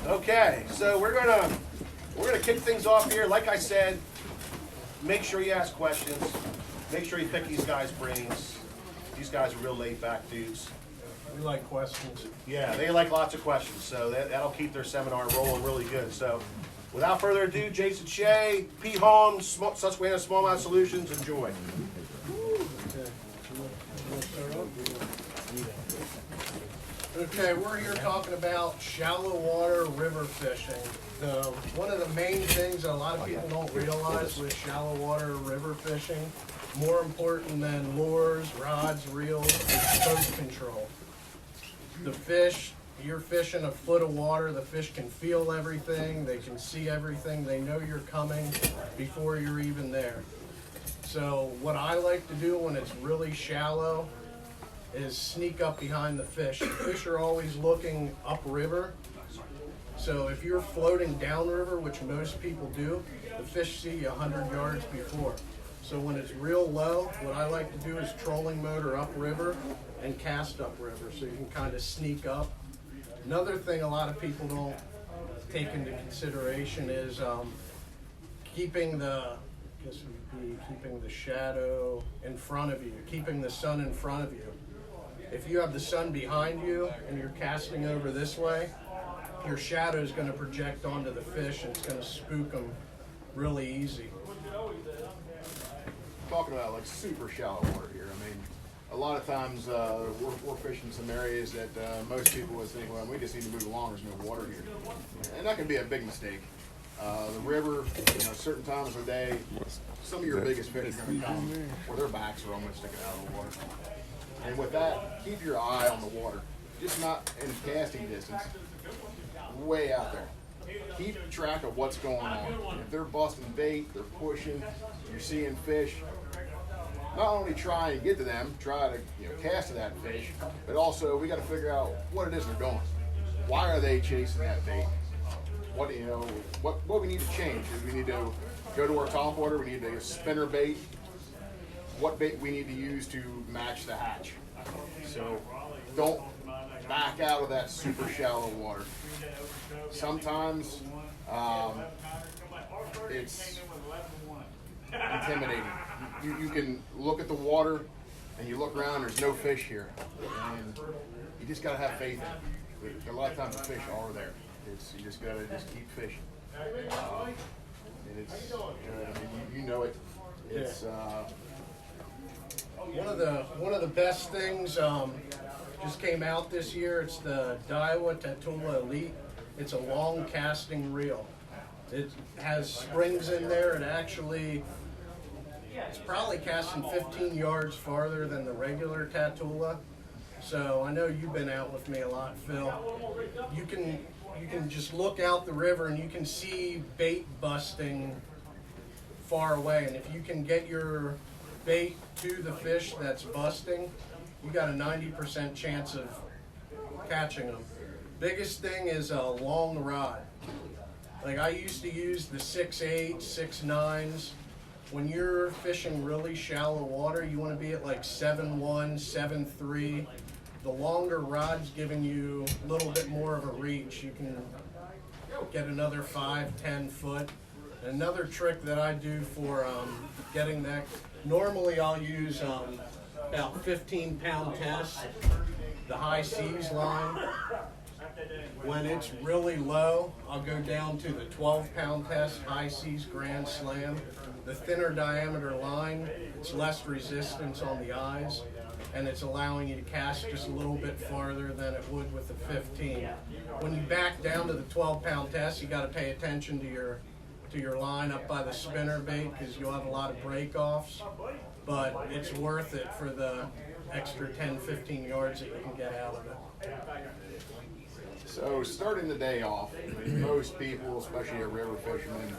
Okay, so we're gonna kick things off here. Like I said, make sure you ask questions. Make sure you pick these guys' brains. These guys are real laid-back dudes. We like questions. Yeah, they like lots of questions, so that'll keep their seminar rolling really good. So, without further ado, Jason Shay, Pete Holmes, Susquehanna Smallmouth Solutions, enjoy. Okay, we're here talking about shallow water river fishing. One of the main things that a lot of people don't realize with shallow water river fishing, more important than lures, rods, reels, is boat control. The fish, you're fishing a foot of water, the fish can feel everything, they can see everything, they know you're coming before you're even there. So what I like to do when it's really shallow is sneak up behind the fish. The fish are always looking upriver. So if you're floating downriver, which most people do, the fish see you 100 yards before. So when it's real low, what I like to do is trolling motor upriver and cast upriver, so you can kind of sneak up. Another thing a lot of people don't take into consideration is keeping the shadow in front of you, keeping the sun in front of you. If you have the sun behind you and you're casting over this way, your shadow is going to project onto the fish and it's going to spook them really easy. Talking about like super shallow water here. I mean, a lot of times we're fishing some areas that most people would think, well, we just need to move along, there's no water here. And that can be a big mistake. The river, certain times of the day, some of your biggest fish are going to come where their backs are almost sticking out of the water. And with that, keep your eye on the water, just not in casting distance, way out there. Keep track of what's going on. If they're busting bait, they're pushing, you're seeing fish, not only try and get to them, try to cast to that fish, but also we got to figure out what it is they're doing. Why are they chasing that bait? What we need to change is we need to go to our topwater, we need to spinner bait, what bait we need to use to match the hatch. So don't back out of that super shallow water. Sometimes it's intimidating. You can look at the water and you look around, there's no fish here. And you just gotta have faith in it. A lot of times the fish are there. You just gotta keep fishing. And it's, you know it. It's one of the best things just came out this year. It's the Daiwa Tatula Elite. It's a long casting reel. It has springs in there. It's probably casting 15 yards farther than the regular Tatula. So I know you've been out with me a lot, Phil. You can just look out the river and you can see bait busting far away. And if you can get your bait to the fish that's busting, you got a 90% chance of catching them. Biggest thing is a long rod. Like I used to use the 6'8", 6'9". When you're fishing really shallow water, you want to be at like 7'1", 7'3". The longer rod's giving you a little bit more of a reach. You can get another 5, 10 foot. Another trick that I do for getting that, normally I'll use about 15-pound test, the high seas line. When it's really low, I'll go down to the 12-pound test, high seas grand slam. The thinner diameter line, it's less resistance on the eyes, and it's allowing you to cast just a little bit farther than it would with the 15. When you back down to the 12-pound test, you got to pay attention to your line up by the spinner bait because you'll have a lot of break-offs, but it's worth it for the extra 10, 15 yards that you can get out of it. So starting the day off, most people, especially a river fisherman,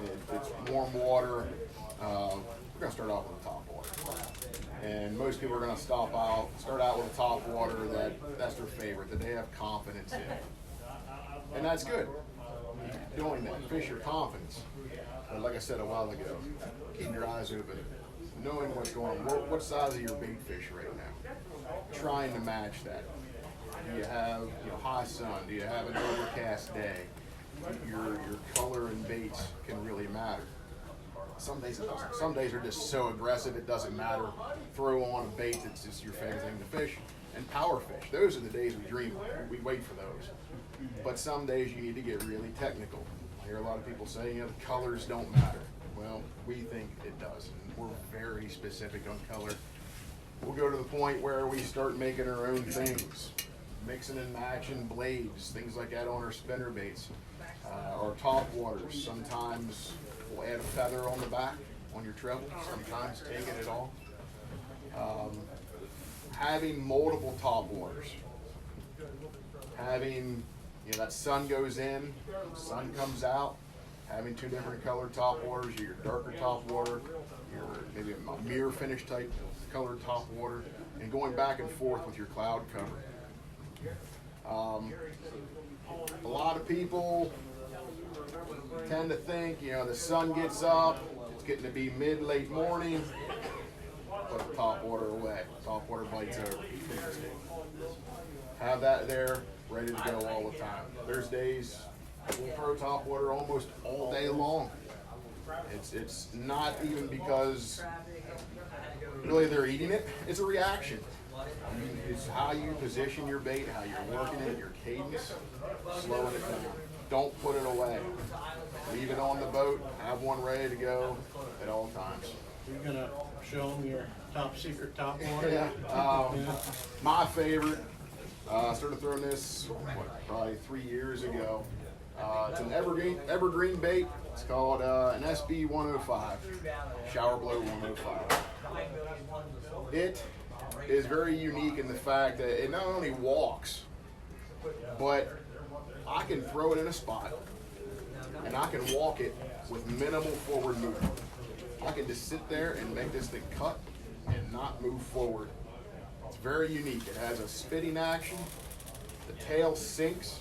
if it's warm water, we're going to start off with the top water. And most people are going to start out with a top water that's their favorite, that they have confidence in. And that's good. Doing that, fish your confidence. But like I said a while ago, keep your eyes open, knowing what's going on. What size of your bait fish right now? Trying to match that. Do you have high sun? Do you have an overcast day? Your color and baits can really matter. Some days it doesn't. Some days are just so aggressive it doesn't matter. Throw on a bait that's just your favorite thing to fish. And power fish. Those are the days we dream of. We wait for those. But some days you need to get really technical. I hear a lot of people say, the colors don't matter. Well, we think it does. And we're very specific on color. We'll go to the point where we start making our own things. Mixing and matching blades, things like that on our spinner baits. Our top waters, sometimes we'll add a feather on the back on your treble, sometimes taking it off. Having multiple top waters. Having, that sun goes in, sun comes out. Having 2 different colored top waters, your darker top water, your maybe a mirror finish type colored top water, and going back and forth with your cloud cover. A lot of people tend to think, the sun gets up, it's getting to be mid-late morning, put the top water away. Top water bites over. Have that there, ready to go all the time. There's days we'll throw top water almost all day long. It's not even because really they're eating it, it's a reaction. It's how you position your bait, how you're working it, your cadence, slowing it down. Don't put it away. Leave it on the boat, have one ready to go at all times. You're gonna show them your top secret top water? Yeah. My favorite, I started throwing this probably 3 years ago. It's an evergreen bait. It's called an SB 105, Shower Blow 105. It is very unique in the fact that it not only walks, but I can throw it in a spot and I can walk it with minimal forward movement. I can just sit there and make this thing cut and not move forward. It's very unique. It has a spitting action, the tail sinks,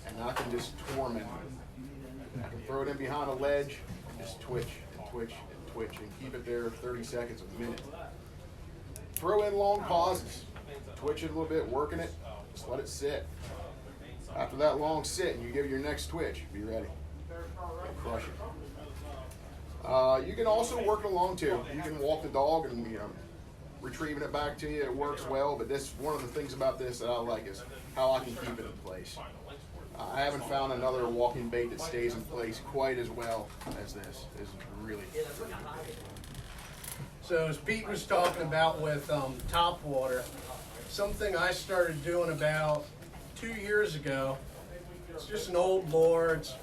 and I can just torment it. I can throw it in behind a ledge and just twitch and twitch and twitch and keep it there 30 seconds, a minute. Throw in long pauses, twitch it a little bit, working it, just let it sit. After that long sit and you give it your next twitch, be ready. Crush it. You can also work it along too. You can walk the dog and retrieving it back to you. It works well, but this one of the things about this that I like is how I can keep it in place. I haven't found another walking bait that stays in place quite as well as this. It's really. So as Pete was talking about with Topwater, something I started doing about 2 years ago. It's just an old lure. It's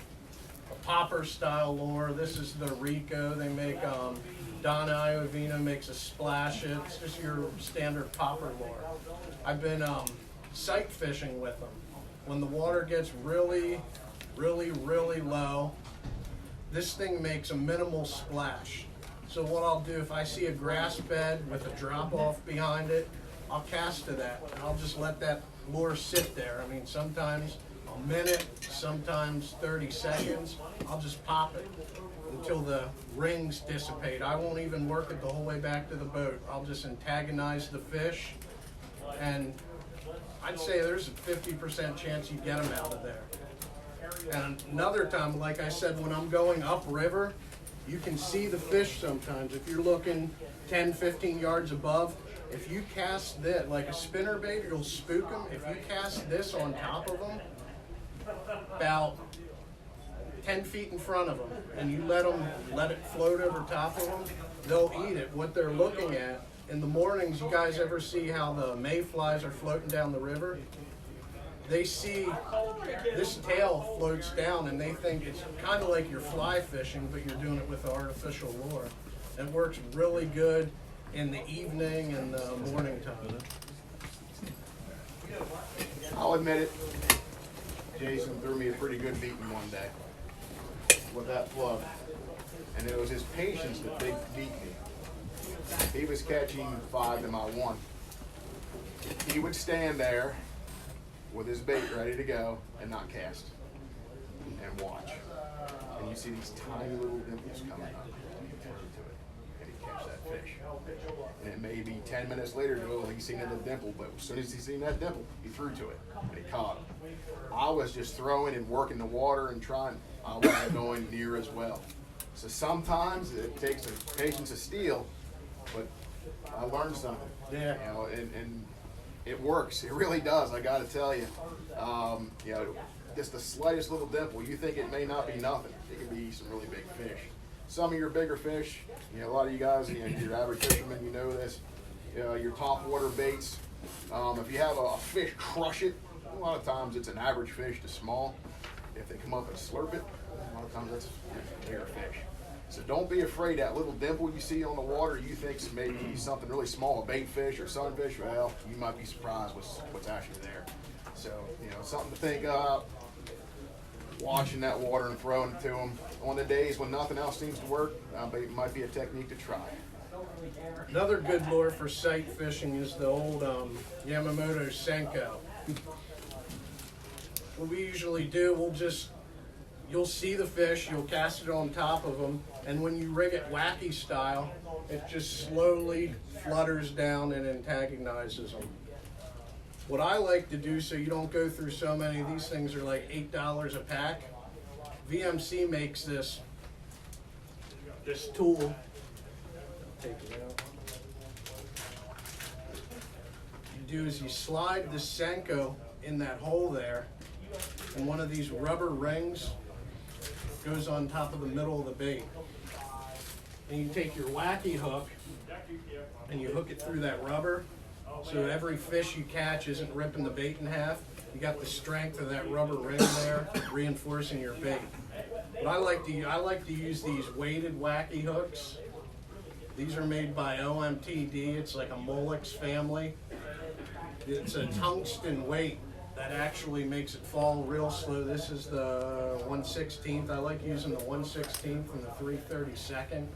a popper style lure. This is the Rico. They make Donna Iovino makes a splash. It's just your standard popper lure. I've been sight fishing with them. When the water gets really, really, really low, this thing makes a minimal splash. So what I'll do, if I see a grass bed with a drop off behind it, I'll cast to that. I'll just let that lure sit there. I mean, sometimes a minute, sometimes 30 seconds. I'll just pop it until the rings dissipate. I won't even work it the whole way back to the boat. I'll just antagonize the fish, and I'd say there's a 50% chance you get them out of there. And another time, like I said, when I'm going upriver, you can see the fish sometimes. If you're looking 10, 15 yards above, if you cast this, like a spinner bait, you'll spook them. If you cast this on top of them, about 10 feet in front of them, and you let it float over top of them, they'll eat it. What they're looking at, in the mornings, you guys ever see how the mayflies are floating down the river? They see this tail floats down and they think it's kind of like you're fly fishing, but you're doing it with an artificial lure. It works really good in the evening and the morning time. I'll admit it, Jason threw me a pretty good beating one day with that plug. And it was his patience that beat me. He was catching 5 to my 1. He would stand there with his bait ready to go and not cast and watch. And you see these tiny little dimples coming up. And he throws to it. And he to catch that fish. And it may be 10 minutes later, he's seen a dimple, but as soon as he seen that dimple, he threw to it and he caught it. I was just throwing and working the water and trying. I wasn't going near as well. So sometimes it takes a patience of steel, but I learned something. Yeah. You know, and it works. It really does. I got to tell you. You know, just the slightest little dimple, you think it may not be nothing. It can be some really big fish. Some of your bigger fish, you know, a lot of you guys, you know, your average fishermen, you know this. Your topwater baits. If you have a fish crush it, a lot of times it's an average fish to small. If they come up and slurp it, a lot of times that's a bigger fish. So don't be afraid that little dimple you see on the water you think's maybe something really small, a bait fish or sunfish. Well, you might be surprised what's actually there. So, you know, something to think about. Watching that water and throwing it to them. On the days when nothing else seems to work, it might be a technique to try. Another good lure for sight fishing is the old Yamamoto Senko. What we usually do, you'll see the fish, you'll cast it on top of them, and when you rig it wacky style, it just slowly flutters down and antagonizes them. What I like to do, so you don't go through so many, these things are like $8 a pack. VMC makes this tool. Take it out. You do is you slide the Senko in that hole there, and one of these rubber rings goes on top of the middle of the bait. And you take your wacky hook and you hook it through that rubber, so every fish you catch isn't ripping the bait in half. You got the strength of that rubber ring there, reinforcing your bait. But I like to use these weighted wacky hooks. These are made by OMTD. It's like a Molex family. It's a tungsten weight that actually makes it fall real slow. This is the 1/16. I like using the 1/16 and the 3/32,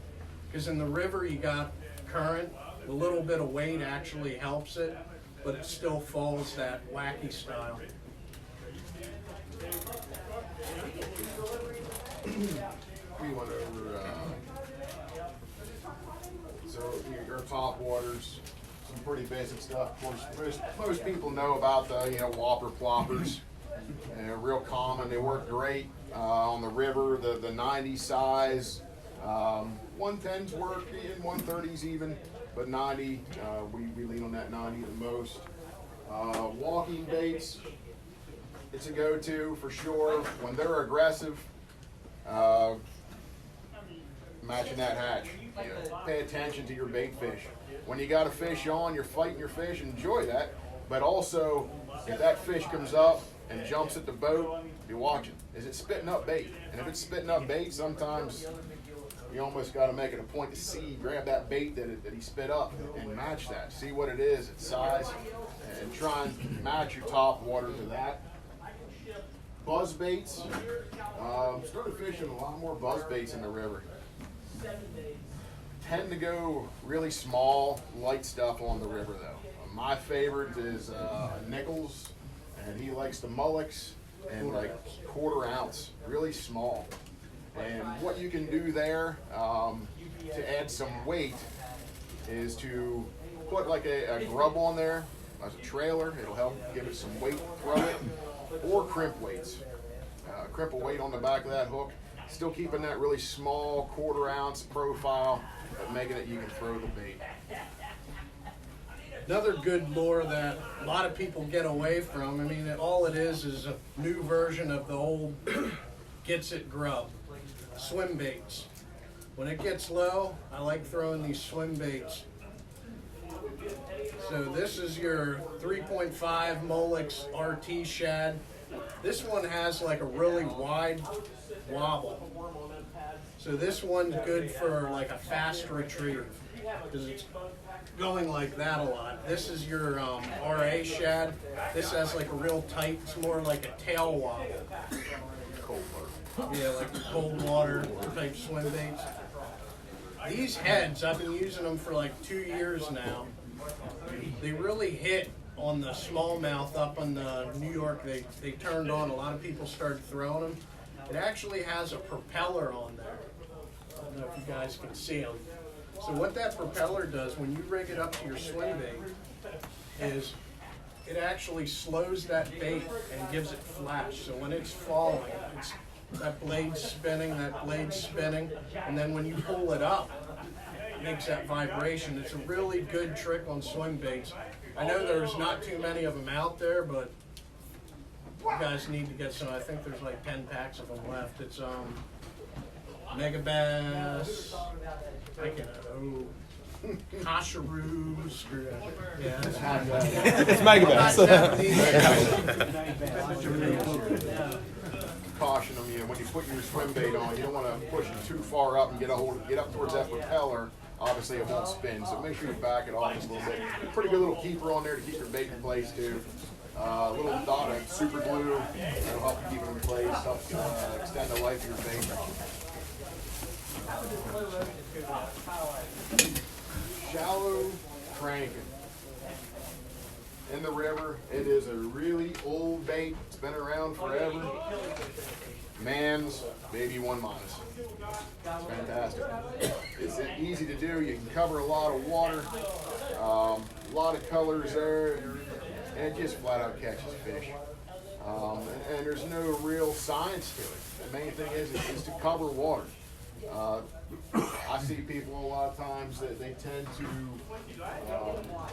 because in the river you got current. A little bit of weight actually helps it, but it still falls that wacky style. We went over so your top waters, some pretty basic stuff. Of course, most people know about the whopper ploppers. Real common. They work great on the river. The 90 size, 110s work, and 130s even. But 90, we lean on that 90 the most. Walking baits, it's a go-to for sure. When they're aggressive, matching that hatch. Pay attention to your bait fish. When you got a fish on, you're fighting your fish, enjoy that. But also, if that fish comes up and jumps at the boat, be watching. Is it spitting up bait? And if it's spitting up bait, sometimes you almost got to make it a point to see, grab that bait that he spit up and match that. See what it is, its size, and try and match your top water to that. Buzz baits. Started fishing a lot more buzz baits in the river. Tend to go really small, light stuff on the river though. My favorite is Nichols, and he likes the Mullocks and like 1/4 ounce, really small. And what you can do there to add some weight is to put like a grub on there as a trailer. It'll help give it some weight, throw it, or crimp weights. Crimp a weight on the back of that hook, still keeping that really small 1/4 ounce profile, but making it you can throw the bait. Another good lure that a lot of people get away from, I mean, all it is a new version of the old gets it grub. Swim baits. When it gets low, I like throwing these swim baits. So this is your 3.5 Molex RT shad. This one has like a really wide wobble. So this one's good for like a fast retrieve, because it's going like that a lot. This is your RA shad. This has like a real tight, it's more like a tail wobble. Yeah, like the cold water type swim baits. These heads, I've been using them for like 2 years now. They really hit on the smallmouth up in the New York. They turned on. A lot of people started throwing them. It actually has a propeller on there. I don't know if you guys can see them. So what that propeller does when you rig it up to your swim bait is it actually slows that bait and gives it flash. So when it's falling, it's that blade spinning, and then when you pull it up, it makes that vibration. It's a really good trick on swim baits. I know there's not too many of them out there, but you guys need to get some. I think there's like 10 packs of them left. It's Mega Bass, I can't know, Kasharoos, yeah, It's Mega Bass. Caution them, when you put your swim bait on, you don't want to push it too far up and get up towards that propeller. Obviously, it won't spin, so make sure you back it off just a little bit. Pretty good little keeper on there to keep your bait in place too. A little dot of super glue that'll help you keep it in place, help extend the life of your bait. Shallow cranking. In the river, it is a really old bait. It's been around forever. Man's baby 1 minus. It's fantastic. It's easy to do. You can cover a lot of water, a lot of colors there, and it just flat out catches fish. And there's no real science to it. The main thing is to cover water. I see people a lot of times that they tend to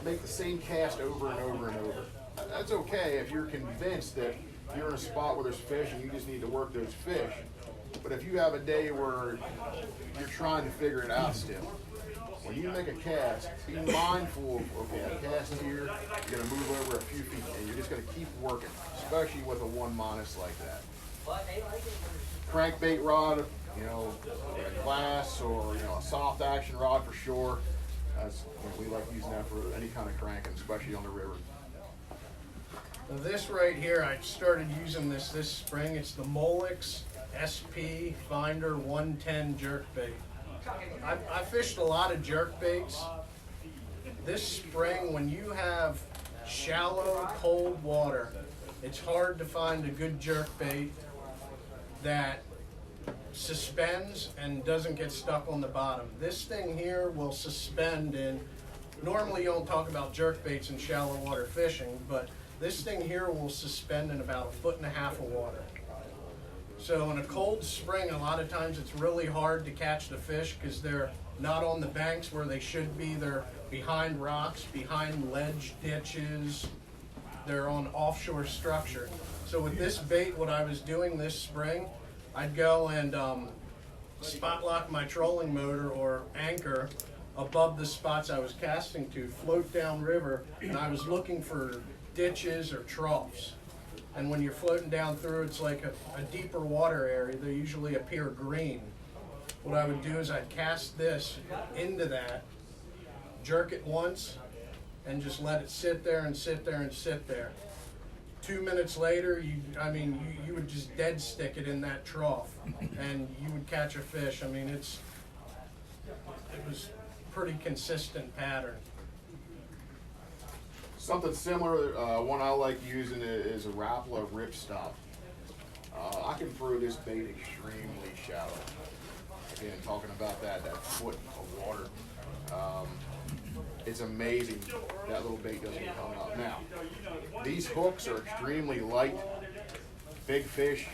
make the same cast over and over and over. That's okay if you're convinced that you're in a spot where there's fish and you just need to work those fish. But if you have a day where you're trying to figure it out still, when you make a cast, be mindful of, okay, I cast here, you're going to move over a few feet, and you're just going to keep working, especially with a 1 minus like that. Crankbait rod, a glass or a soft action rod for sure. That's we like using that for any kind of cranking, especially on the river. Now this right here, I started using this spring. It's the Molex SP Finder 110 jerkbait. I fished a lot of jerkbaits. This spring, when you have shallow, cold water, it's hard to find a good jerkbait that suspends and doesn't get stuck on the bottom. This thing here will suspend in, normally you don't talk about jerkbaits in shallow water fishing, but this thing here will suspend in about 1.5 feet of water. So in a cold spring, a lot of times it's really hard to catch the fish because they're not on the banks where they should be. They're behind rocks, behind ledge ditches. They're on offshore structure. So with this bait, what I was doing this spring, I'd go and spot lock my trolling motor or anchor above the spots I was casting to, float down river, and I was looking for ditches or troughs. And when you're floating down through, it's like a deeper water area. They usually appear green. What I would do is I'd cast this into that, jerk it once, and just let it sit there and sit there and sit there. 2 minutes later, you would just dead stick it in that trough, and you would catch a fish. I mean, it was pretty consistent pattern. Something similar, one I like using is a Rapala ripstop. I can throw this bait extremely shallow. Again, talking about that foot of water. It's amazing that little bait doesn't come up. Now, these hooks are extremely light. Big fish,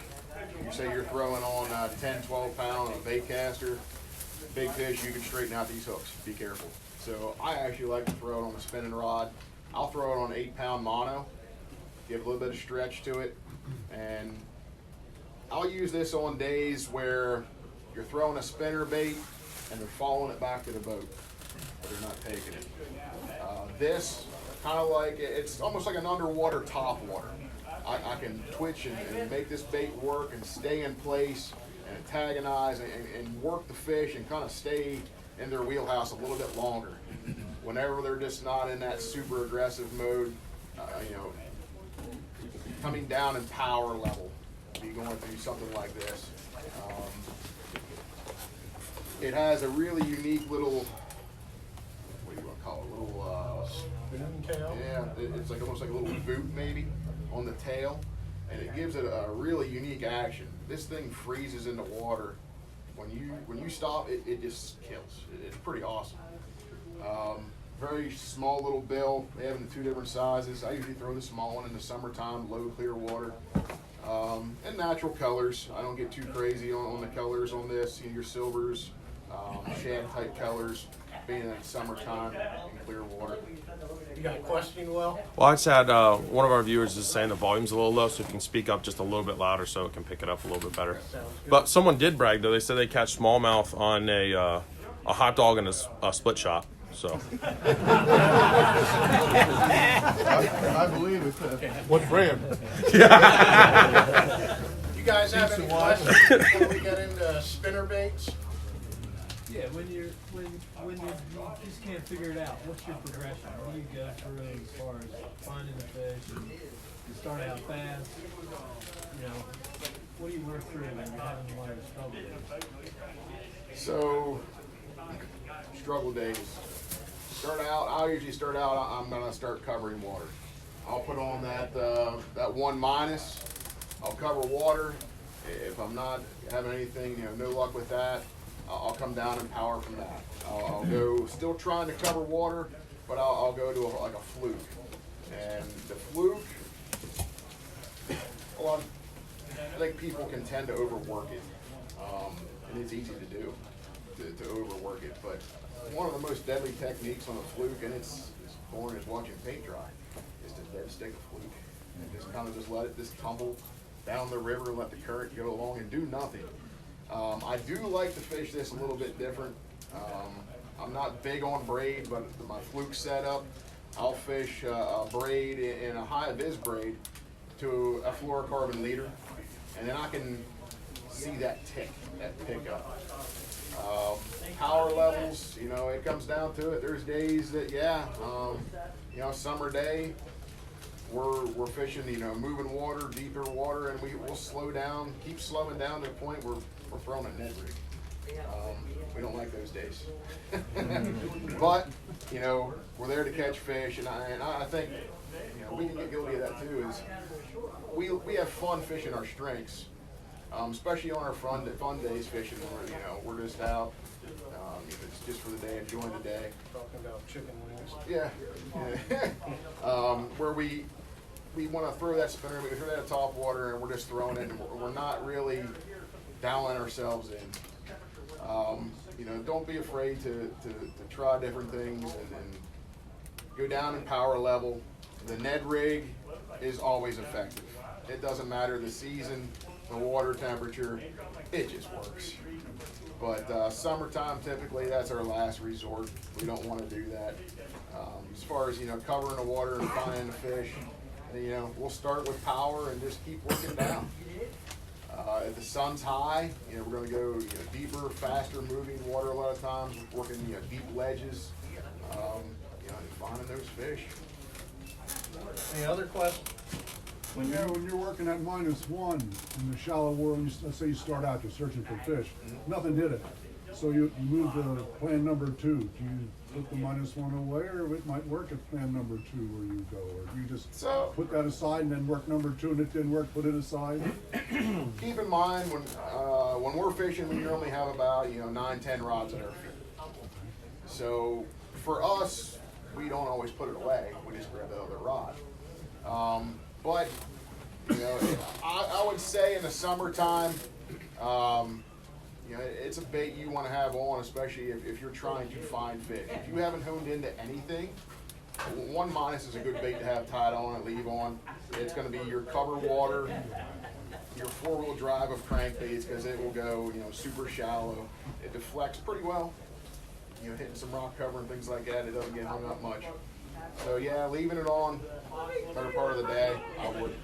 you say you're throwing on 10, 12 pound on a bait caster, big fish, you can straighten out these hooks. Be careful. So I actually like to throw it on a spinning rod. I'll throw it on 8 pound mono, give a little bit of stretch to it, and I'll use this on days where you're throwing a spinner bait and they're following it back to the boat, but they're not taking it. This, kind of like, it's almost like an underwater topwater. I can twitch and make this bait work and stay in place and antagonize and work the fish and kind of stay in their wheelhouse a little bit longer. Whenever they're just not in that super aggressive mode, coming down in power level, be going through something like this. It has a really unique little, what do you want to call it, little, Spoon tail? yeah, it's like almost like a little boot maybe on the tail, and it gives it a really unique action. This thing freezes in the water when you stop, it just kills. It's pretty awesome. Very small little bill. They have them in 2 different sizes. I usually throw the small one in the summertime, low clear water. And natural colors. I don't get too crazy on the colors on this. You know, your silvers, shad type colors, being in summertime in clear water. You got a question, Will? Well, I just had one of our viewers is saying the volume's a little low, so if you can speak up just a little bit louder so it can pick it up a little bit better. Sounds good. But someone did brag, though. They said they catch smallmouth on a hot dog and a split shot. So I believe it. what brand? You guys have any questions before we get into spinner baits? Yeah, when you just can't figure it out, what's your progression? What do you go through as far as finding the fish? You start out fast, you know, what do you work through when you're having a lot of struggle? So, struggle days. I'll usually start out, I'm gonna start covering water. I'll put on that 1-. I'll cover water. If I'm not having anything, no luck with that, I'll come down and power from that. I'll go, still trying to cover water, but I'll go to like a fluke. And the fluke, I think people can tend to overwork it. And it's easy to do, to overwork it. But one of the most deadly techniques on a fluke, and it's as boring as watching paint dry, is to dead stick a fluke. And just kind of just let it just tumble down the river and let the current go along and do nothing. I do like to fish this a little bit different. I'm not big on braid, but my fluke setup, I'll fish a braid in a high-vis braid to a fluorocarbon leader, and then I can see that tick, that pickup. Power levels, it comes down to it. There's days that, summer day, we're fishing, moving water, deeper water, and we'll slow down, keep slowing down to the point where we're throwing a Ned rig. We don't like those days. But, we're there to catch fish, and I think, we can get guilty of that too, is we have fun fishing our strengths, especially on our fun days fishing where, we're just out, if it's just for the day, enjoying the day. Talking about chicken wings. Yeah. Where we want to throw that spinner, we throw that at Topwater, and we're just throwing it, and we're not really dialing ourselves in. Don't be afraid to try different things and go down in power level. The Ned rig is always effective. It doesn't matter the season, the water temperature, it just works. But summertime, typically, that's our last resort. We don't want to do that. As far as, covering the water and finding the fish, we'll start with power and just keep working down. If the sun's high, we're going to go deeper, faster moving water a lot of times, working deep ledges, and finding those fish. Any other questions? When you're working at -1 in the shallow water, let's say you start out, you're searching for fish, nothing did it. So you move to plan number 2. Do you put the -1 away, or it might work at plan number 2 where you go, or do you just put that aside and then work number 2 and it didn't work, put it aside? Keep in mind when we're fishing, we normally have about 9-10 rods at our feet. So for us, we don't always put it away. We just grab the other rod. But I would say in the summertime, it's a bait you want to have on, especially if you're trying to find fish. If you haven't honed into anything, 1- is a good bait to have tied on and leave on. It's going to be your cover water, your 4-wheel drive of crankbaits, because it will go super shallow. It deflects pretty well. Hitting some rock cover and things like that, it doesn't get hung up much. So yeah, leaving it on better part of the day, I would.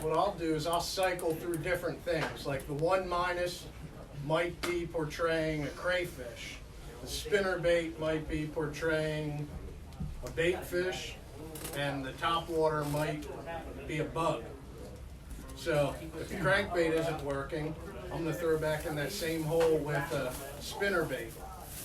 What I'll do is I'll cycle through different things. Like the 1- might be portraying a crayfish. The spinner bait might be portraying a bait fish, and the topwater might be a bug. So if the crankbait isn't working, I'm going to throw back in that same hole with a spinner bait.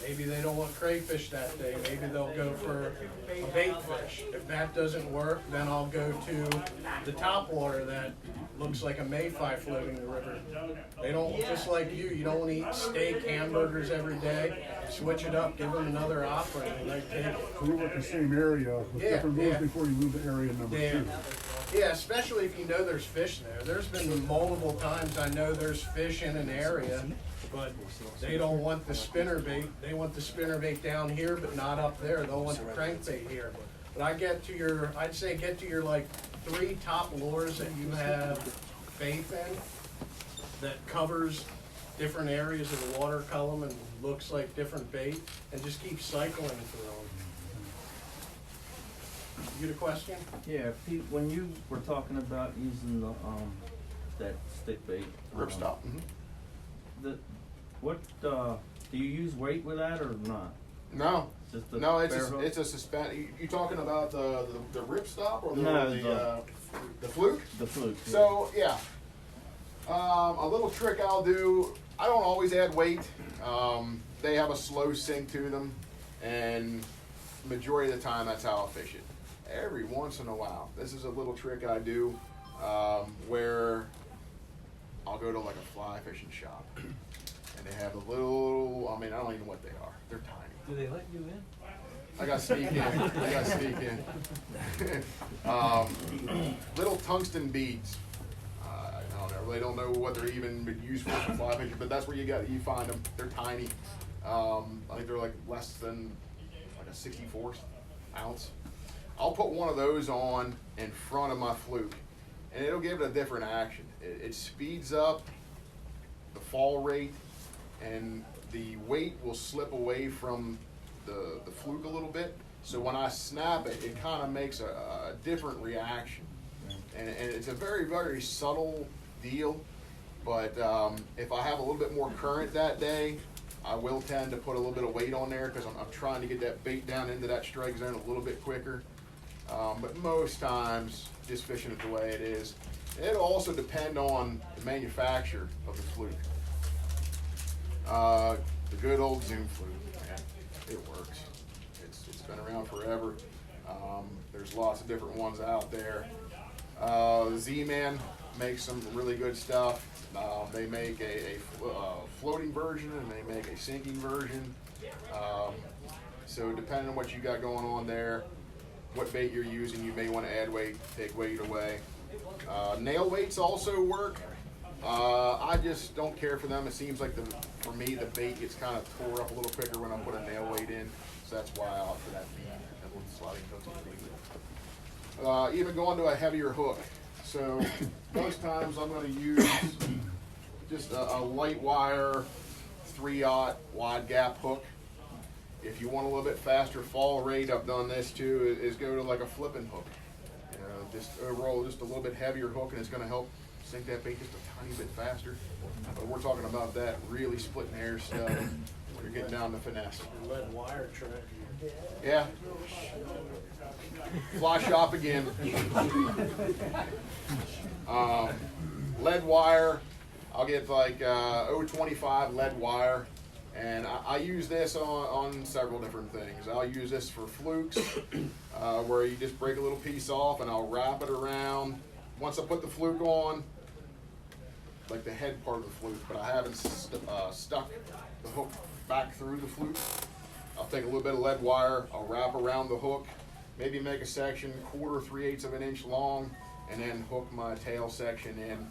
Maybe they don't want crayfish that day. Maybe they'll go for a bait fish. If that doesn't work, then I'll go to the topwater that looks like a mayfly floating the river. They don't, just like you don't want to eat steak, hamburgers every day. Switch it up, give them another offering. And they take it. So you work the same area with Yeah, different moves yeah. before you move to area number Yeah. 2. Yeah, especially if you know there's fish there. There's been multiple times I know there's fish in an area, but they don't want the spinner bait. They want the spinner bait down here, but not up there. They'll want the crankbait here. But I get to your, I'd say get to your like 3 top lures that you have faith in, that covers different areas of the water column and looks like different bait, and just keep cycling through them. You get a question? Yeah, Pete, when you were talking about using the, that stick bait. Ripstop. Do you use weight with that or not? No. Just the No, it's bare hook? it's a suspend. You talking about the ripstop or No, the fluke? The fluke. Yeah. So yeah, a little trick I'll do. I don't always add weight. They have a slow sink to them, and majority of the time that's how I fish it. Every once in a while, this is a little trick I do, where I'll go to like a fly fishing shop, and they have a little. I mean, I don't even know what they are. They're tiny. Do they let you in? I got sneak in. I got sneak in. Little tungsten beads. I really don't know what they're even used for fly fishing, but that's where you find them. They're tiny. I think they're like less than like a 64th ounce. I'll put one of those on in front of my fluke, and it'll give it a different action. It speeds up the fall rate, and the weight will slip away from the fluke a little bit. So when I snap it, it kind of makes a different reaction. And it's a very, very subtle deal. But if I have a little bit more current that day, I will tend to put a little bit of weight on there because I'm trying to get that bait down into that strike zone a little bit quicker. But most times, just fishing it the way it is. It'll also depend on the manufacturer of the fluke. The good old Zoom fluke, man, it works. It's been around forever. There's lots of different ones out there. Z-Man makes some really good stuff. They make a floating version and they make a sinking version. So depending on what you got going on there, what bait you're using, you may want to add weight, take weight away. Nail weights also work. I just don't care for them. It seems like for me the bait gets kind of tore up a little quicker when I put a nail weight in, so that's why I opt for that little sliding hook. Even going to a heavier hook. So most times I'm going to use just a light wire 3/0 wide gap hook. If you want a little bit faster fall rate, I've done this too, is go to like a flipping hook. You know, just overall just a little bit heavier hook, and it's going to help sink that bait just a tiny bit faster. But we're talking about that really splitting hairs stuff when you're getting down to finesse. Lead wire trick. Yeah. Fly shop again. Lead wire. I'll get like 0.25 lead wire, and I use this on several different things. I'll use this for flukes, where you just break a little piece off, and I'll wrap it around. Once I put the fluke on, like the head part of the fluke, but I haven't stuck the hook back through the fluke. I'll take a little bit of lead wire, I'll wrap around the hook, maybe make a section 1/4, 3/8 of an inch long, and then hook my tail section in.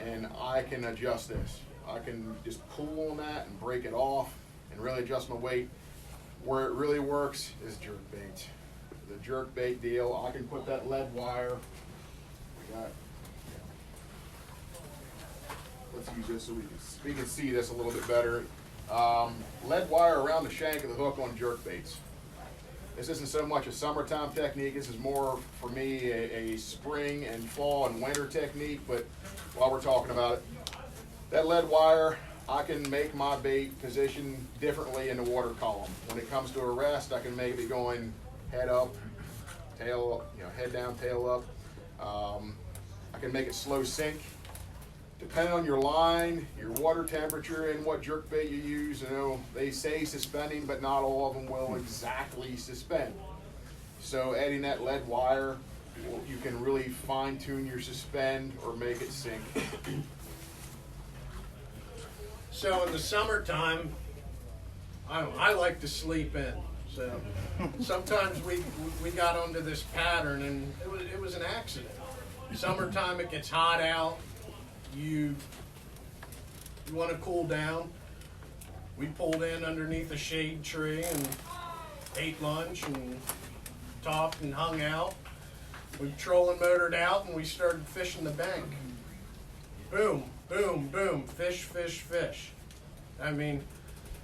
And I can adjust this. I can just pull on that and break it off and really adjust my weight. Where it really works is jerk bait. The jerk bait deal, I can put that lead wire. Let's use this so we can see this a little bit better. Lead wire around the shank of the hook on jerk baits. This isn't so much a summertime technique. This is more, for me, a spring and fall and winter technique. But while we're talking about it, that lead wire, I can make my bait position differently in the water column. When it comes to a rest, I can maybe going head up, tail, head down, tail up. I can make it slow sink. Depending on your line, your water temperature, and what jerkbait you use, you know, they say suspending, but not all of them will exactly suspend. So adding that lead wire, you can really fine tune your suspend or make it sink. So in the summertime, I like to sleep in. So sometimes we got onto this pattern, and it was an accident. Summertime, it gets hot out. You want to cool down. We pulled in underneath a shade tree and ate lunch and talked and hung out. We trolling motored out, and we started fishing the bank. Boom, boom, boom, fish, fish, fish. I mean,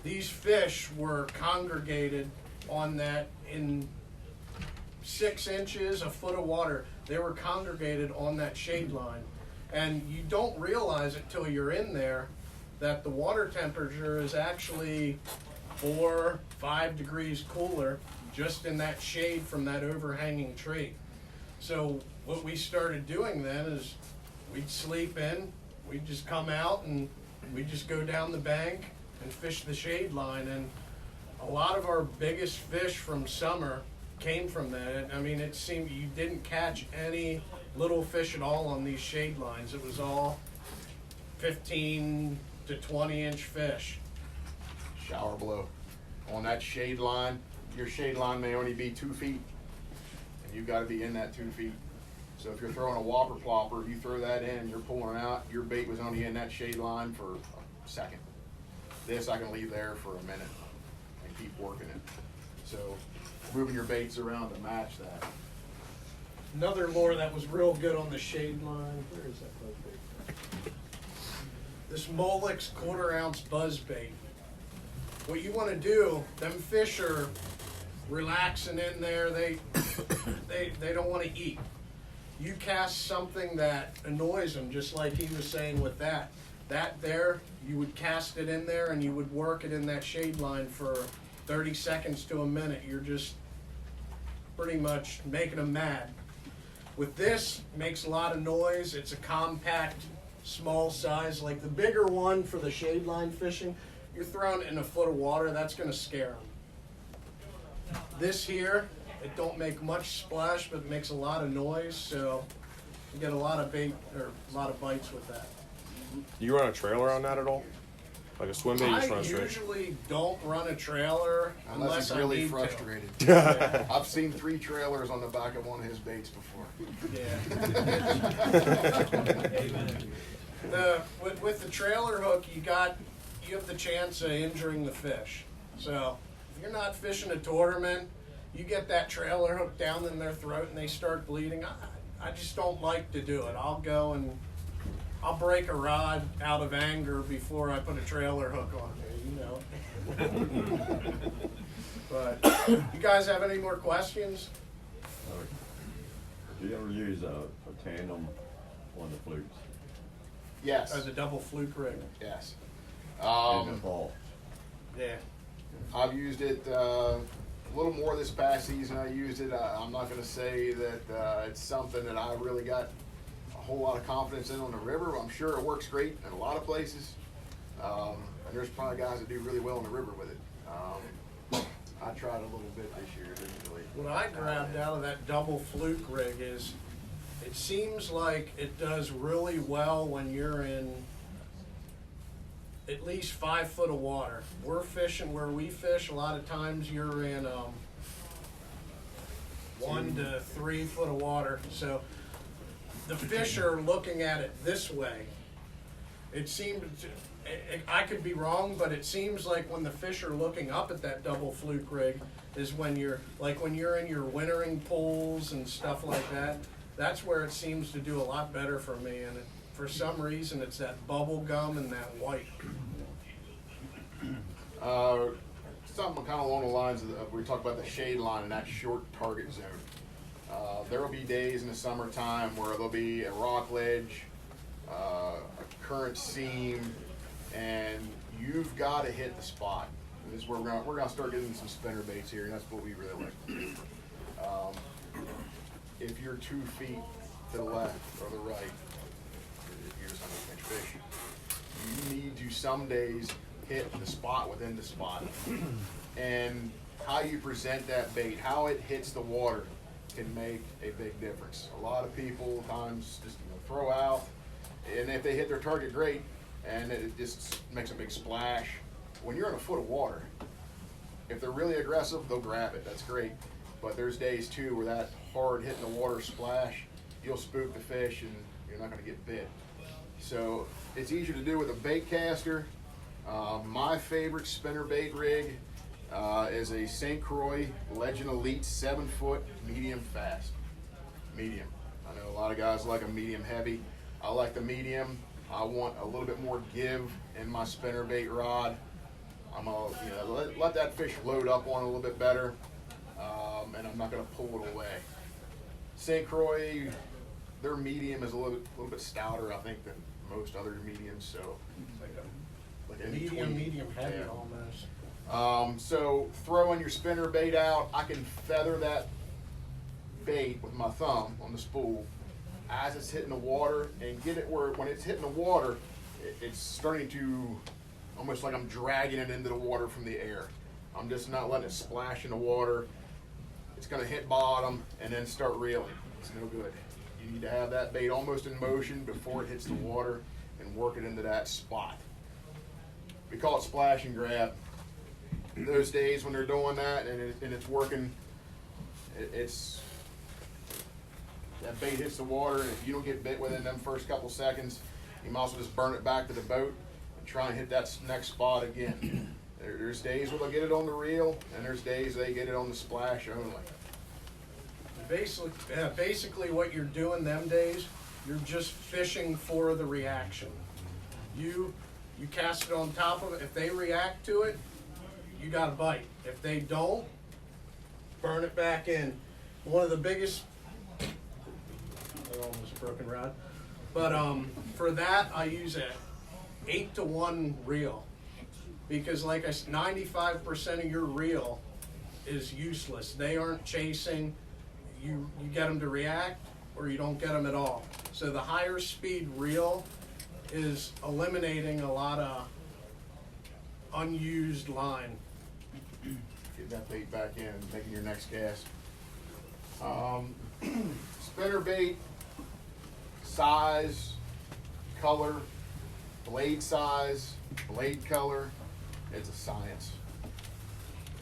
these fish were congregated on that in 6 inches, a foot of water. They were congregated on that shade line. And you don't realize it till you're in there that the water temperature is actually 4, 5 degrees cooler just in that shade from that overhanging tree. So what we started doing then is we'd sleep in, we'd just come out and we'd just go down the bank and fish the shade line. And a lot of our biggest fish from summer came from that. I mean, it seemed you didn't catch any little fish at all on these shade lines. It was all 15 to 20 inch fish. Shower blow. On that shade line, your shade line may only be 2 feet, and you've got to be in that 2 feet. So if you're throwing a whopper plopper, you throw that in, you're pulling it out, your bait was only in that shade line for a second. This I can leave there for a minute and keep working it. So moving your baits around to match that. Another lure that was real good on the shade line. Where is that buzz bait? This Molex 1/4 ounce buzz bait. What you want to do, them fish are relaxing in there. They don't want to eat. You cast something that annoys them, just like he was saying with that. That there, you would cast it in there and you would work it in that shade line for 30 seconds to a minute. You're just pretty much making them mad. With this, makes a lot of noise. It's a compact, small size. Like the bigger one for the shade line fishing, you're throwing it in a foot of water, that's gonna scare them. This here, it don't make much splash, but it makes a lot of noise, so you get a lot of bait, or a lot of bites with that. Do you run a trailer on that at all? Like a swim bait, you just I run straight? usually don't run a trailer Unless he's I really need frustrated. to. I've seen 3 trailers on the back of one of his baits before. Yeah. With the trailer hook, you have the chance of injuring the fish. So if you're not fishing a tournament, you get that trailer hook down in their throat and they start bleeding. I just don't like to do it. I'll go and I'll break a rod out of anger before I put a trailer hook on there, you know. But you guys have any more questions? Do you ever use a tandem on the flukes Yes. Or the double fluke rig? Yes. in the fall? Yeah. I've used it a little more this past season. I used it. I'm not going to say that it's something that I really got a whole lot of confidence in on the river. I'm sure it works great in a lot of places. And there's probably guys that do really well in the river with it. I tried a little bit this year. Didn't really. What I grabbed out of that double fluke rig is it seems like it does really well when you're in at least 5 foot of water. We're fishing where we fish. A lot of times you're in 1 to 3 foot of water. So the fish are looking at it this way. It seemed, I could be wrong, but it seems like when the fish are looking up at that double fluke rig is when you're in your wintering pools and stuff like that. That's where it seems to do a lot better for me. And for some reason, it's that bubble gum and that white. Something kind of along the lines of we talked about the shade line and that short target zone. There will be days in the summertime where there'll be a rock ledge, a current seam, and you've got to hit the spot. And this is where we're gonna start getting some spinner baits here, and that's what we really like to do. If you're 2 feet to the left or the right, you're just gonna pinch fishing. You need to some days hit the spot within the spot. And how you present that bait, how it hits the water can make a big difference. A lot of people times just throw out, and if they hit their target, great, and it just makes a big splash. When you're in a foot of water, if they're really aggressive, they'll grab it. That's great. But there's days too where that hard hitting the water splash, you'll spook the fish and you're not going to get bit. So it's easier to do with a bait caster. My favorite spinner bait rig is a St. Croix Legend Elite 7-foot medium fast. Medium. I know a lot of guys like a medium heavy. I like the medium. I want a little bit more give in my spinner bait rod. I'm gonna let that fish load up on it a little bit better, and I'm not gonna pull it away. St. Croix, their medium is a little bit stouter, I think, than most other mediums. So like a medium heavy almost. So throwing your spinner bait out, I can feather that bait with my thumb on the spool as it's hitting the water and get it where when it's hitting the water, it's starting to almost like I'm dragging it into the water from the air. I'm just not letting it splash in the water. It's gonna hit bottom and then start reeling. It's no good. You need to have that bait almost in motion before it hits the water and work it into that spot. We call it splash and grab. Those days when they're doing that and it's working, it's that bait hits the water, and if you don't get bit within them first couple seconds, you might as well just burn it back to the boat and try and hit that next spot again. There's days where they'll get it on the reel, and there's days they get it on the splash only. Basically what you're doing them days, you're just fishing for the reaction. You cast it on top of it. If they react to it, you got a bite. If they don't, burn it back in. One of the biggest, almost broken rod, but for that I use a 8-to-1 reel, because like I said, 95% of your reel is useless. They aren't chasing. You get them to react, or you don't get them at all. So the higher speed reel is eliminating a lot of unused line. Get that bait back in and making your next cast. Spinner bait, size, color, blade size, blade color, it's a science.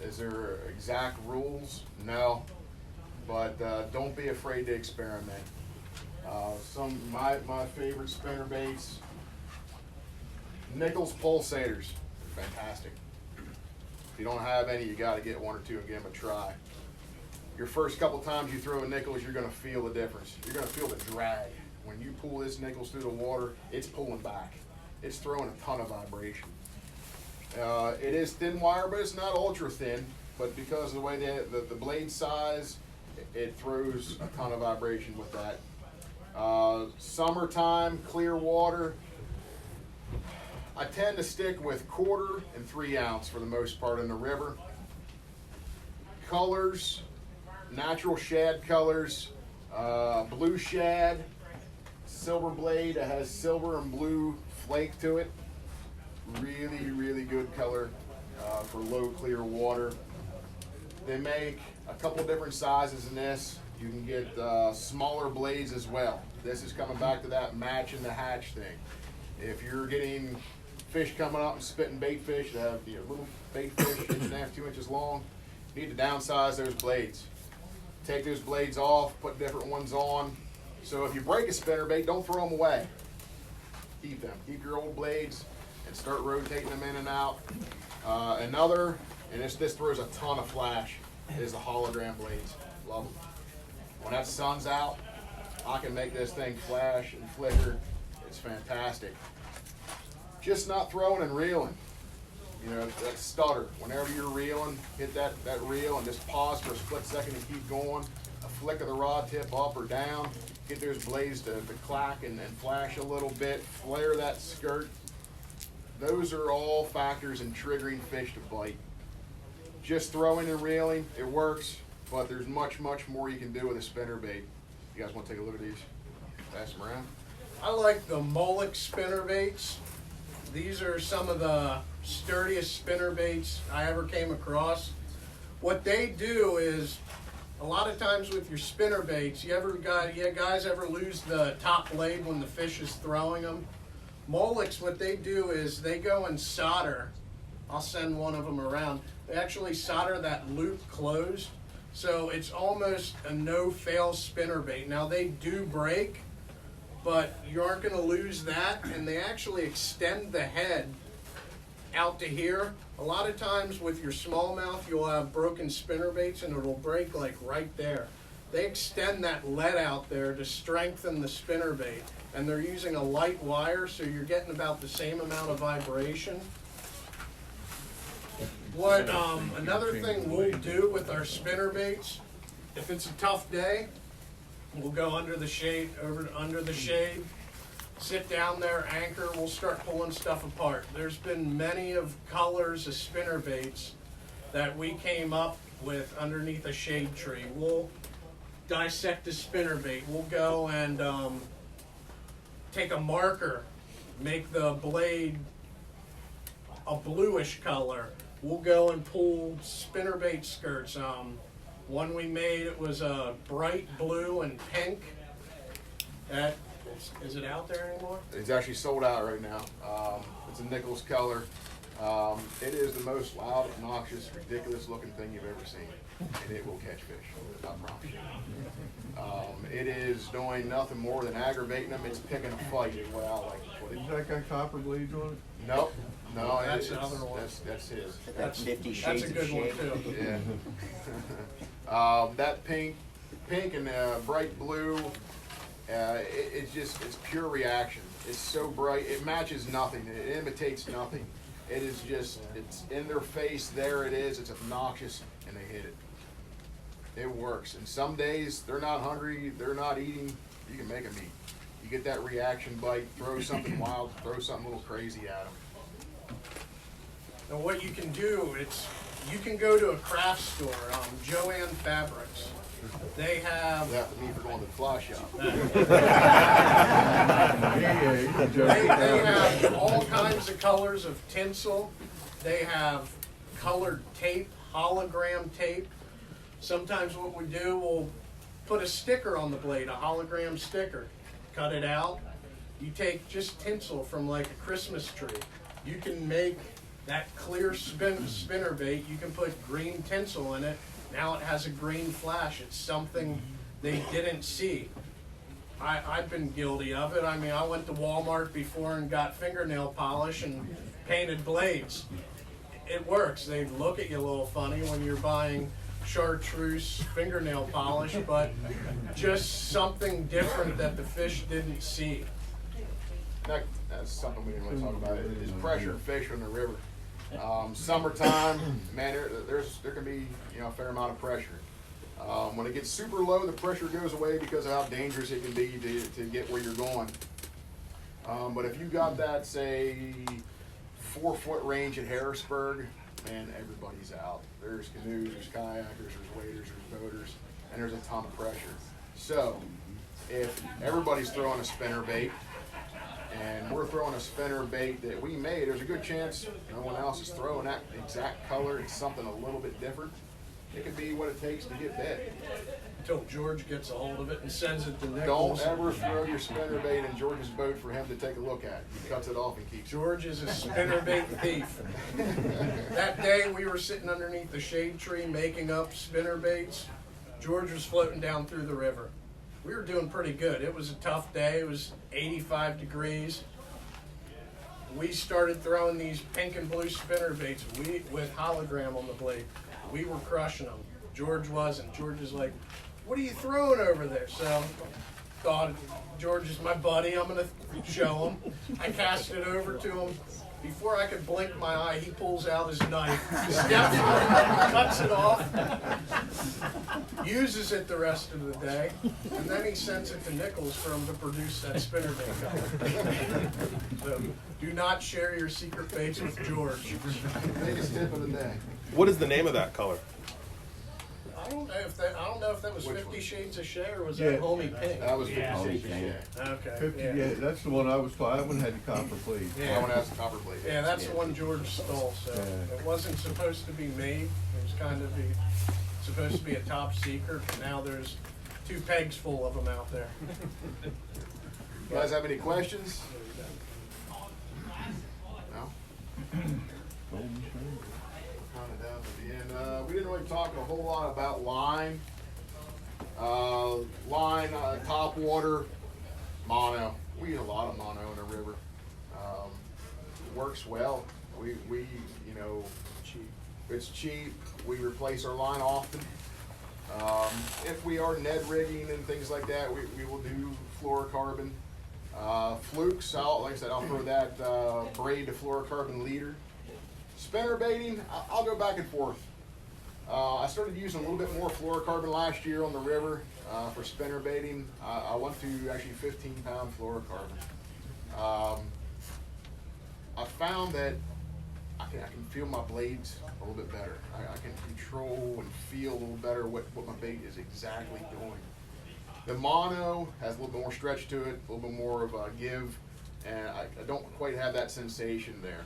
Is there exact rules? No, but don't be afraid to experiment. My favorite spinner baits, Nichols pulsators, they're fantastic. If you don't have any, you got to get one or two and give them a try. Your first couple times you throw a Nichols, you're going to feel the difference. You're going to feel the drag. When you pull this Nichols through the water, it's pulling back. It's throwing a ton of vibration. It is thin wire, but it's not ultra thin. But because of the way the blade size, it throws a ton of vibration with that. Summertime, clear water, I tend to stick with 1/4 and 3 ounce for the most part in the river. Colors, natural shad colors, blue shad, silver blade that has silver and blue flake to it. Really, really good color for low clear water. They make a couple different sizes in this. You can get smaller blades as well. This is coming back to that match and the hatch thing. If you're getting fish coming up and spitting bait fish that have little bait fish 1.5 to 2 inches long, you need to downsize those blades. Take those blades off, put different ones on. So if you break a spinner bait, don't throw them away. Keep them. Keep your old blades and start rotating them in and out. Another, and this throws a ton of flash, is the hologram blades. Love them. When that sun's out, I can make this thing flash and flicker. It's fantastic. Just not throwing and reeling. That stutter. Whenever you're reeling, hit that reel and just pause for a split second and keep going. A flick of the rod tip up or down. Get those blades to clack and flash a little bit. Flare that skirt. Those are all factors in triggering fish to bite. Just throwing and reeling, it works, but there's much, much more you can do with a spinner bait. You guys want to take a look at these? Pass them around. I like the Moloch spinnerbaits. These are some of the sturdiest spinnerbaits I ever came across. What they do is, a lot of times with your spinnerbaits, you guys ever lose the top blade when the fish is throwing them? Molochs, what they do is they go and solder. I'll send one of them around. They actually solder that loop closed, so it's almost a no-fail spinnerbait. Now they do break, but you aren't going to lose that, and they actually extend the head out to here. A lot of times with your smallmouth, you'll have broken spinnerbaits and it'll break like right there. They extend that lead out there to strengthen the spinnerbait, and they're using a light wire, so you're getting about the same amount of vibration. What another thing we'll do with our spinnerbaits, if it's a tough day, we'll go under the shade, under the shade, sit down there, anchor, we'll start pulling stuff apart. There's been many of colors of spinnerbaits that we came up with underneath a shade tree. We'll dissect the spinnerbait. We'll go and take a marker, make the blade a bluish color. We'll go and pull spinnerbait skirts. One we made, it was a bright blue and pink. Is it out there anymore? It's actually sold out right now. It's a Nichols color. It is the most loud, obnoxious, ridiculous looking thing you've ever seen, and it will catch fish, I promise you. It is doing nothing more than aggravating them. It's picking a fight is what I like to put it. Is that got copper blades on it? Nope. No, That's another one. That's his. That's 50 that's Shades a of good one Shade. too. Yeah. That pink and bright blue, it's pure reaction. It's so bright, it matches nothing. It imitates nothing. It is just, it's in their face. There it is. It's obnoxious, and they hit it. It works. And some days they're not hungry, they're not eating. You can make them eat. You get that reaction bite. Throw something wild. Throw something a little crazy at them. Now what you can do, you can go to a craft store, Joann Fabrics. They have That's me for going to the fly shop. they have all kinds of colors of tinsel. They have colored tape, hologram tape. Sometimes what we do, we'll put a sticker on the blade, a hologram sticker. Cut it out. You take just tinsel from like a Christmas tree. You can make that clear spinnerbait. You can put green tinsel in it. Now it has a green flash. It's something they didn't see. I've been guilty of it. I mean, I went to Walmart before and got fingernail polish and painted blades. It works. They look at you a little funny when you're buying chartreuse fingernail polish, but just something different that the fish didn't see. That's something we didn't really talk about. Is pressure fish from the river. Summertime, man, there can be a fair amount of pressure. When it gets super low, the pressure goes away because of how dangerous it can be to get where you're going. But if you got that, say, 4-foot range at Harrisburg, man, everybody's out. There's canoes, there's kayakers, there's waders, there's boaters, and there's a ton of pressure. So if everybody's throwing a spinnerbait, and we're throwing a spinnerbait that we made, there's a good chance no one else is throwing that exact color. It's something a little bit different. It could be what it takes to get bit. Until George gets a hold of it and sends it to Nichols. Don't ever throw your spinnerbait in George's boat for him to take a look at. He cuts it off and keeps it. George is a spinnerbait thief. That day we were sitting underneath the shade tree making up spinnerbaits. George was floating down through the river. We were doing pretty good. It was a tough day. It was 85 degrees. We started throwing these pink and blue spinnerbaits with hologram on the blade. We were crushing them. George wasn't. George is like, "What are you throwing over there?" So thought, George is my buddy. I'm going to show him. I cast it over to him. Before I could blink my eye, he pulls out his knife, steps on it, cuts it off, uses it the rest of the day, and then he sends it to Nichols for him to produce that spinnerbait color. So do not share your secret baits with George. Biggest tip of the day. What is the name of that color? I don't know if that was Which 50 one? Shades of Shay or was Yeah. that Homie Pink? That was 50 Yeah. Shades of Shay. Okay. 50, yeah. yeah, that's the one I was flying. That one had the copper plate. Yeah. That one has the copper blade. Yeah, that's the one George stole. So Yeah. it wasn't supposed to be made. It was kind of supposed to be a top secret. But now there's 2 pegs full of them out there. You guys have any questions? No? Golden string. Kind of down to the end. We didn't really talk a whole lot about line. Topwater, mono. We use a lot of mono in the river. Works well. We you know, it's cheap. We replace our line often. If we are Ned rigging and things like that, we will do fluorocarbon. Flukes, like I said, I'll throw that braid to fluorocarbon leader. Spinner baiting, I'll go back and forth. I started using a little bit more fluorocarbon last year on the river for spinner baiting. I went to actually 15-pound fluorocarbon. I found that I can feel my blades a little bit better. I can control and feel a little better what my bait is exactly doing. The mono has a little bit more stretch to it, a little bit more of a give, and I don't quite have that sensation there.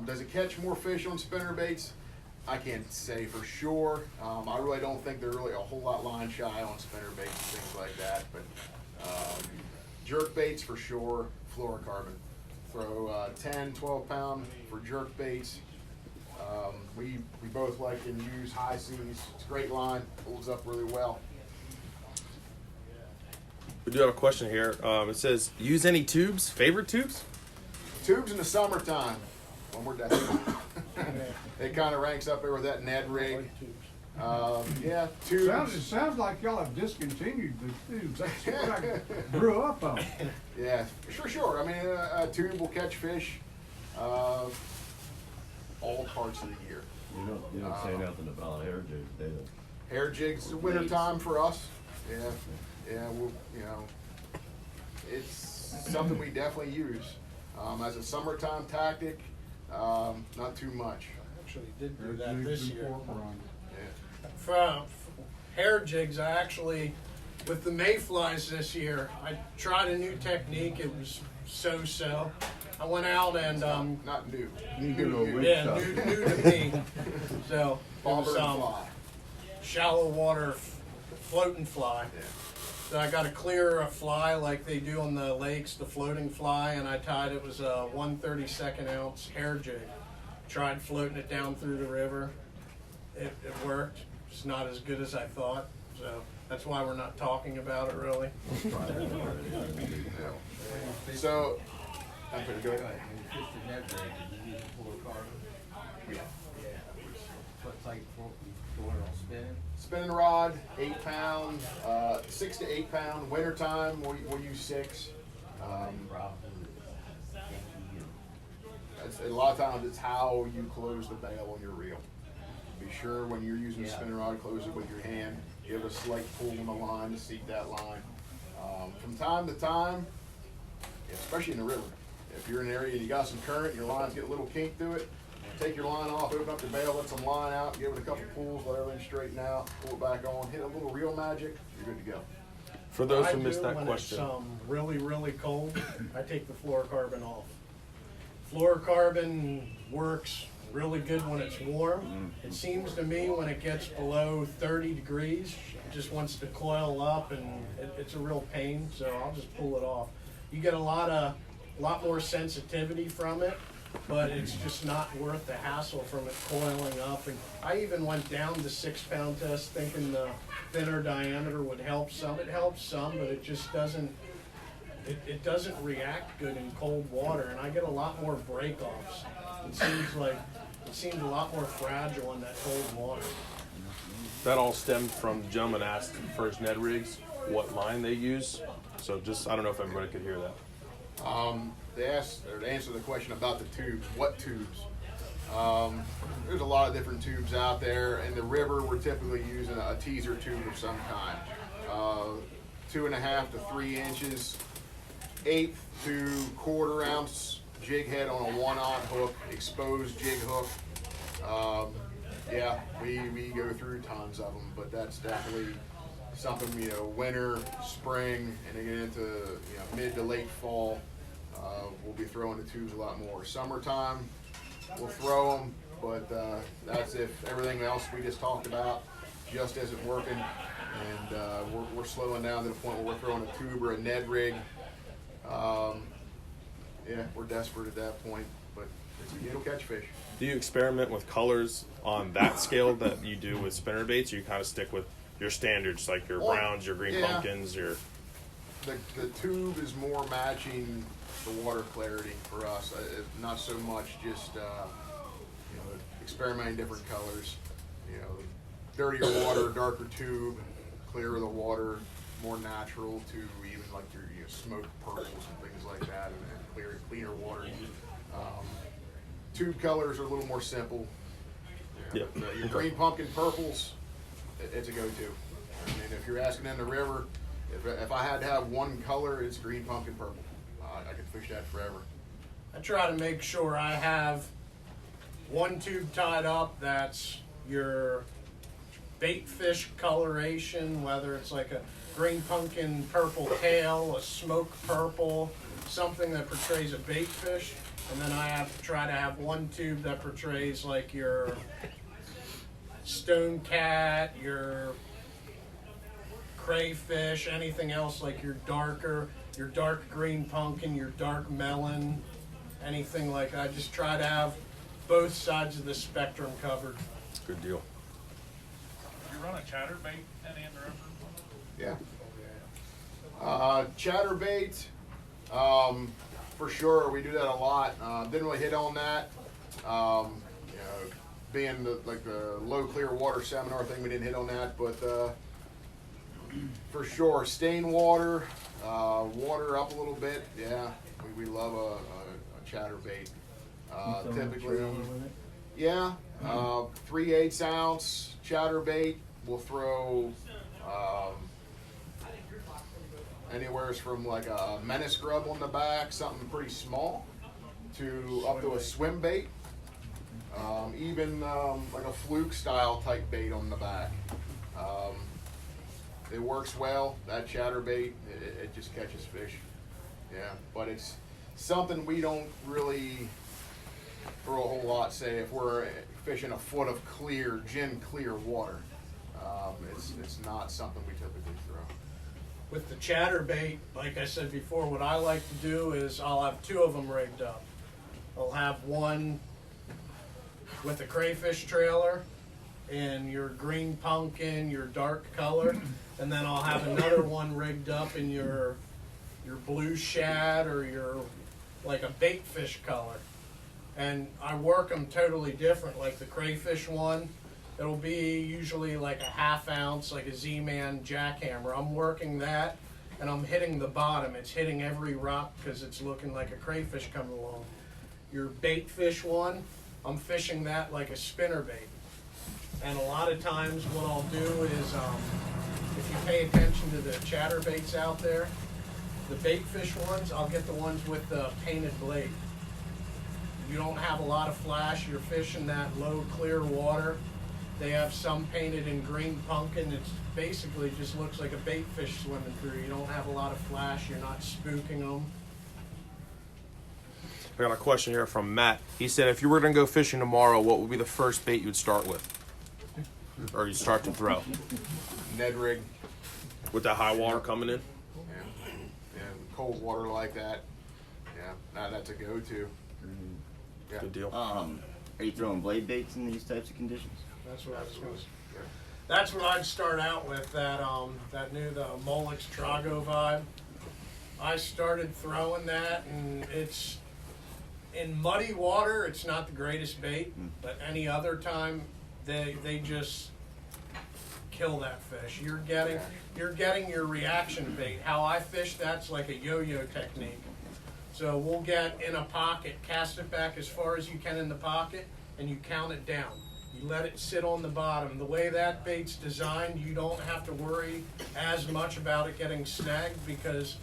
Does it catch more fish on spinner baits? I can't say for sure. I really don't think they're really a whole lot line shy on spinner baits and things like that, but jerk baits for sure, fluorocarbon. Throw 10, 12 pound for jerk baits. We both like and use high seas. It's a great line, holds up really well. We do have a question here. It says, use any tubes? Favorite tubes? Tubes in the summertime, when we're down. It kind of ranks up there with that Ned rig. Yeah, tubes. It sounds like y'all have discontinued the tubes. That's what I grew up on. Yeah, sure. I mean, a tube will catch fish all parts of the year. You don't say nothing about hair jigs, do you? Hair jigs, winter time for us. Yeah, we'll, you know, it's something we definitely use. As a summertime tactic, not too much. Actually did do that this year. Yeah. For hair jigs, I actually, with the mayflies this year, I tried a new technique. It was so-so. I went out and Not new. You get a little weak yeah, shot. new to me. So it Bobber was and fly. shallow water floating fly. Yeah. So I got a clear fly like they do on the lakes, the floating fly, and I tied it was a 1/32 ounce hair jig. Tried floating it down through the river. It worked. It's not as good as I thought. So that's why we're not talking about it really. So, I'm gonna go ahead. When you fish the net rig, did you use a fluorocarbon? Yeah. Yeah. What's like for it on spinning? Spinning rod, 8 pound, 6 to 8 pound. Wintertime, we'll use 6. A lot of times it's how you close the bail on your reel. Be sure when you're using a spinning rod, close it with your hand. Give a slight pull on the line to seek that line. From time to time, especially in the river, if you're in an area and you got some current, your line's getting a little kink through it, take your line off, open up the bail, let some line out, give it a couple pulls, let everything straighten out, pull it back on, hit a little reel magic, you're good to go. For those who I missed do that when question. It's really cold, I take the fluorocarbon off. Fluorocarbon works really good when it's warm. It seems to me when it gets below 30 degrees, it just wants to coil up and it's a real pain, so I'll just pull it off. You get a lot more sensitivity from it, but it's just not worth the hassle from it coiling up. And I even went down to 6 pound test thinking the thinner diameter would help some. It helps some, but it just doesn't, it doesn't react good in cold water, and I get a lot more break-offs. It seems a lot more fragile in that cold water. That all stemmed from the gentleman asked for his Ned rigs what line they use. So just, I don't know if everybody could hear that. They asked, or to answer the question about the tubes, what tubes? There's a lot of different tubes out there. In the river, we're typically using a teaser tube of some kind. 2.5 to 3 inches, 1/8 to 1/4 ounce jig head on a 1/0 hook, exposed jig hook. Yeah, we go through tons of them, but that's definitely something, winter, spring, and then get into, mid to late fall, we'll be throwing the tubes a lot more. Summertime, we'll throw them, but that's if everything else we just talked about just isn't working, and we're slowing down to the point where we're throwing a tube or a Ned rig. Yeah, we're desperate at that point, but it'll catch fish. Do you experiment with colors on that scale that you do with spinner baits, or you kind of stick with your standards, like your browns, your green pumpkins, your... The tube is more matching the water clarity for us, not so much just experimenting different colors. Dirtier water, darker tube, clearer the water, more natural to even like your smoked purples and things like that, and cleaner water. Tube colors are a little more simple. Yeah. Your green pumpkin purples, it's a go-to. I mean, if you're asking in the river, if I had to have one color, it's green pumpkin purple. I could fish that forever. I try to make sure I have one tube tied up that's your bait fish coloration, whether it's like a green pumpkin purple tail, a smoked purple, something that portrays a bait fish. And then I have to try to have one tube that portrays like your stone cat, your crayfish, anything else like your dark green pumpkin, your dark melon, anything like that. I just try to have both sides of the spectrum covered. Good deal. You run a chatterbait any in the river? Yeah. Chatterbait, for sure, we do that a lot. Didn't really hit on that. Being the low clear water seminar thing, we didn't hit on that, but for sure, stain water, water up a little bit. Yeah, we love a chatterbait. Typically, yeah, 3/8 ounce chatterbait. We'll throw anywhere from like a menace grub on the back, something pretty small, to up to a swim bait. Even like a fluke style type bait on the back. It works well. That chatterbait, it just catches fish. Yeah, but it's something we don't really throw a whole lot. Say if we're fishing a foot of clear, gin clear water, it's not something we typically throw. With the chatterbait, like I said before, what I like to do is I'll have two of them rigged up. I'll have one with a crayfish trailer in your green pumpkin, your dark color, and then I'll have another one rigged up in your blue shad or your like a bait fish color. And I work them totally different. Like the crayfish one, it'll be usually like a 1/2 ounce, like a Z-Man jackhammer. I'm working that, and I'm hitting the bottom. It's hitting every rock because it's looking like a crayfish coming along. Your bait fish one, I'm fishing that like a spinner bait. And a lot of times what I'll do is, if you pay attention to the chatterbaits out there, the bait fish ones, I'll get the ones with the painted blade. You don't have a lot of flash, you're fishing that low clear water. They have some painted in green pumpkin. It's basically just looks like a bait fish swimming through. You don't have a lot of flash, you're not spooking them. I got a question here from Matt. He said, if you were going to go fishing tomorrow, what would be the first bait you would start with? Or you start to throw? Ned rig. With that high water coming in? Yeah, cold water like that. Yeah, that's a go-to. Yeah. Good deal. Are you throwing blade baits in these types of conditions? That's what I was going to say. That's what I'd start out with, the Molex Trago vibe. I started throwing that, and it's in muddy water, it's not the greatest bait, but any other time, they just kill that fish. You're getting your reaction bait. How I fish, that's like a yo-yo technique. So we'll get in a pocket, cast it back as far as you can in the pocket, and you count it down. You let it sit on the bottom. The way that bait's designed, you don't have to worry as much about it getting snagged because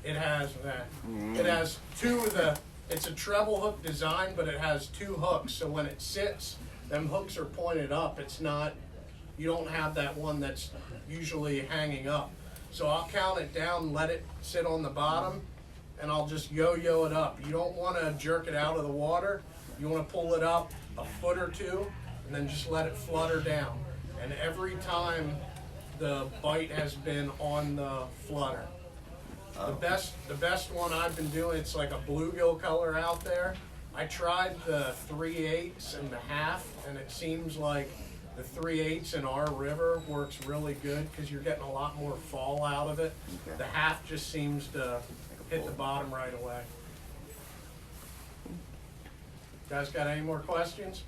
it has that. It has two of the, it's a treble hook design, but it has two hooks. So when it sits, them hooks are pointed up. It's not, you don't have that one that's usually hanging up. So I'll count it down, let it sit on the bottom, and I'll just yo-yo it up. You don't want to jerk it out of the water. You want to pull it up a foot or two, and then just let it flutter down. And every time the bite has been on the flutter. The best one I've been doing, it's like a bluegill color out there. I tried the 3/8 and the half, and it seems like the 3/8 in our river works really good because you're getting a lot more fall out of it. Okay. The half just seems to hit the bottom right away. Guys got any more questions?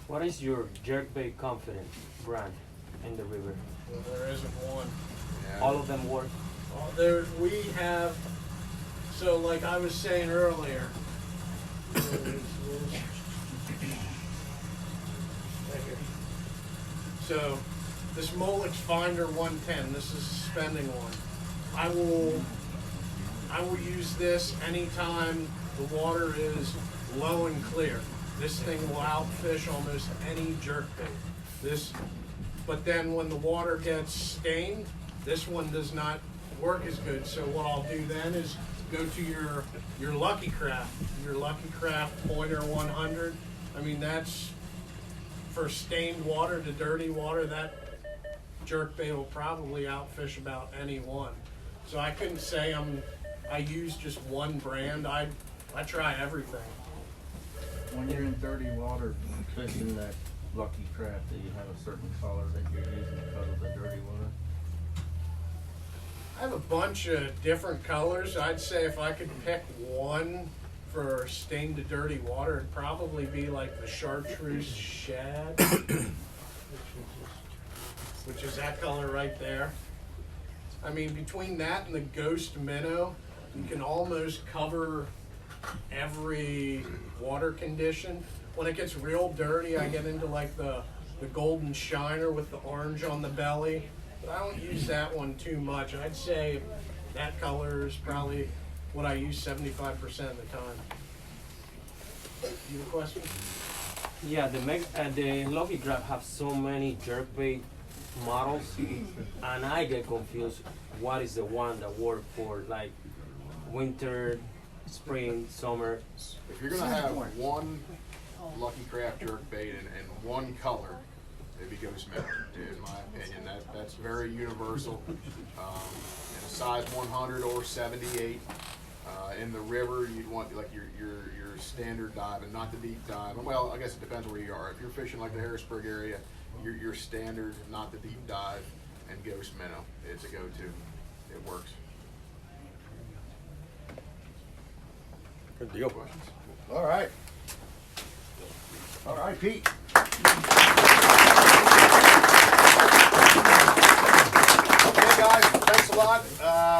What is your jerkbait confidence brand in the river? Well, there isn't one. All of them work? We have, so like I was saying earlier, so this Molex Finder 110, this is a suspending one. I will use this anytime the water is low and clear. This thing will outfish almost any jerkbait. But then when the water gets stained, this one does not work as good. So what I'll do then is go to your Lucky Craft, Pointer 100. I mean, that's for stained water to dirty water. That jerkbait will probably outfish about any one. So I couldn't say I use just one brand. I try everything. When you're in dirty water fishing that Lucky Craft, do you have a certain color that you're using because of the dirty water? I have a bunch of different colors. I'd say if I could pick one for stained to dirty water, it'd probably be like the chartreuse shad, which is that color right there. I mean, between that and the ghost minnow, you can almost cover every water condition. When it gets real dirty, I get into like the golden shiner with the orange on the belly. But I don't use that one too much. I'd say that color is probably what I use 75% of the time. You have a question? Yeah, the Lucky Craft have so many jerkbait models, and I get confused. What is the one that works for like winter, spring, summer? If you're gonna have one Lucky Craft jerkbait and one color, it'd be ghost minnow, in my opinion. That's very universal. In a size 100 or 78. In the river, you'd want like your standard dive and not the deep dive. Well, I guess it depends where you are. If you're fishing like the Harrisburg area, your standard, not the deep dive, and ghost minnow. It's a go-to. It works. Good deal. Questions? All right. All right, Pete. Okay, guys, thanks a lot.